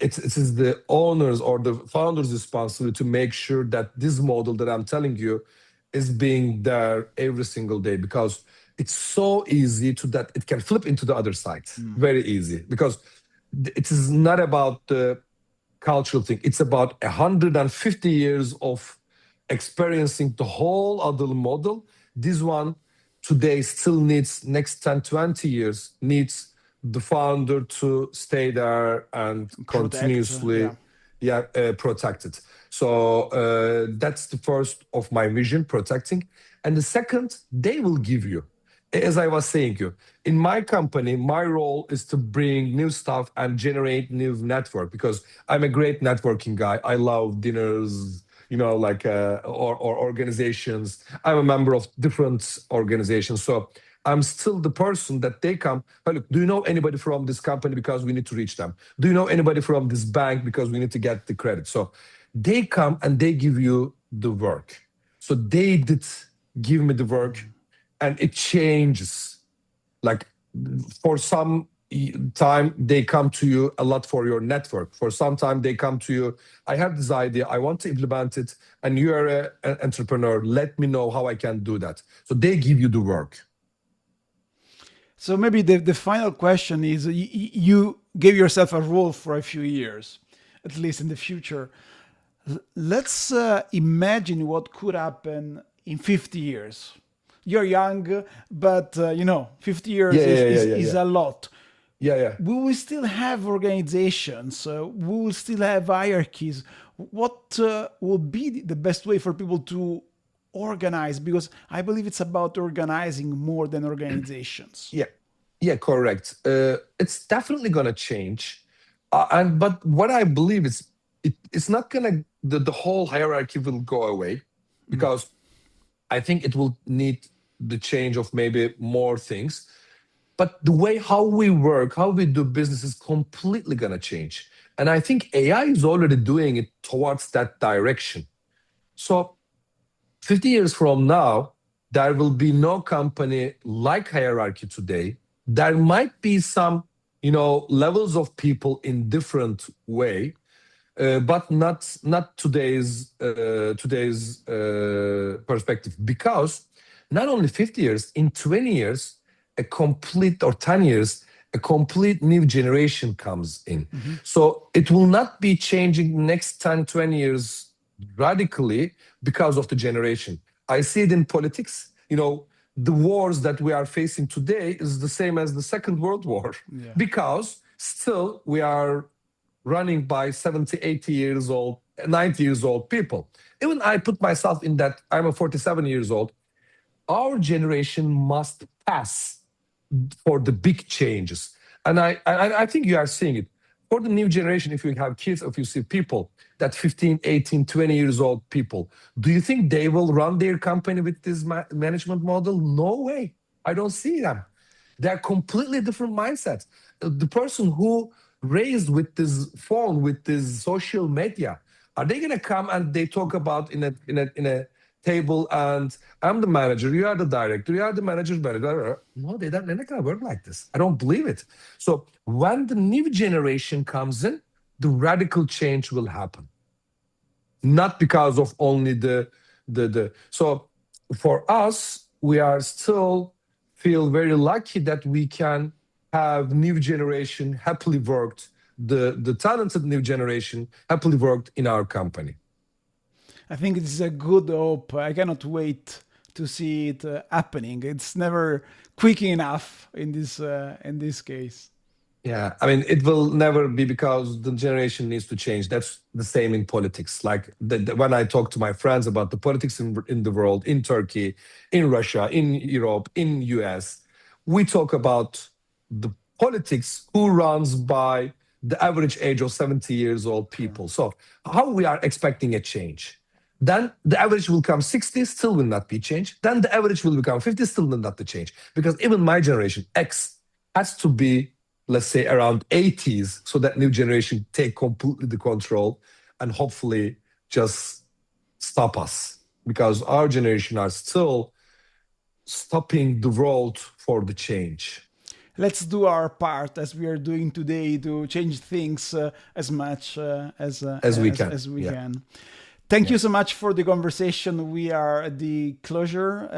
it is the owners or the founders' responsibility to make sure that this model that I'm telling you is being there every single day, because it's so easy that it can flip into the other side. Very easy, because it is not about the cultural thing. It's about 150 years of experiencing the whole other model. This one today still needs, next 10, 20 years, needs the founder to stay there and continuously protect it. So that's the first of my vision, protecting. And the second, they will give you. As I was saying you, in my company, my role is to bring new stuff and generate new network, because I'm a great networking guy. I love dinners, or organizations. I'm a member of different organizations. So I'm still the person that they come, hey, look, do you know anybody from this company? Because we need to reach them. Do you know anybody from this bank? Because we need to get the credit. So they come and they give you the work. So they did give me the work, and it changes. Like for some time, they come to you a lot for your network. For some time, they come to you, I have this idea, I want to implement it, and you are an entrepreneur. Let me know how I can do that. So they give you the work. So maybe the final question is, you gave yourself a role for a few years, at least in the future. Let's imagine what could happen in 50 years. You're young, but 50 years is a lot. We will still have organizations. We will still have hierarchies. what will be the best way for people to organize? Because I believe it's about organizing more than organizations. Yeah, yeah, correct. It's definitely gonna change, and but what I believe is it's not gonna the whole hierarchy will go away because I think it will need the change of maybe more things. But the way how we work, how we do business is completely gonna change, and I think AI is already doing it towards that direction. So 50 years from now, there will be no company like hierarchy today. There might be some, levels of people in different way, but not today's perspective. Because not only 50 years, in 20 years, a complete or 10 years, a complete new generation comes in. So it will not be changing next 10, 20 years radically because of the generation. I see it in politics. The wars that we are facing today is the same as the Second World War Yeah. because still we are running by 70, 80 years old, 90 years old people. Even I put myself in that, I'm a 47 years old. Our generation must pass for the big changes. And I think you are seeing it. For the new generation, if you have kids, if you see people that 15, 18, 20 years old people, do you think they will run their company with this management model? No way. I don't see them. They're completely different mindsets. The person who raised with this phone, with this social media, are they gonna come and they talk about in a table and I'm the manager, you are the director, you are the manager's manager? No, they're not gonna work like this. I don't believe it. So when the new generation comes in, the radical change will happen. Not because of only the so for us, we are still feel very lucky that we can have new generation happily worked, the talented new generation happily worked in our company. I think it's a good hope. I cannot wait to see it happening. It's never quick enough in this case. Yeah, I mean, it will never be because the generation needs to change. That's the same in politics. Like when I talk to my friends about the politics in the world, in Turkey, in Russia, in Europe, in US, we talk about the politics who runs by the average age of 70 years old people. So how we are expecting a change? Then the average will come 60, still will not be changed. Then the average will become 50, still will not be changed. Because even my generation, X, has to be, let's say, around 80s, so that new generation take completely the control and hopefully just stop us. Because our generation are still stopping the world for the change. Let's do our part as we are doing today to change things as much As we can. as we Yeah. can. Thank Yeah. you so much for the conversation. We are at the closure.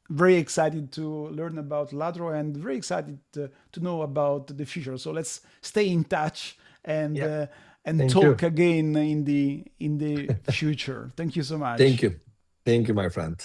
Very excited to learn about Latro and very excited to know about the future. So let's stay in touch and Yeah. and Thank talk you. again in the future. Thank you so much. Thank you. Thank you, my friend.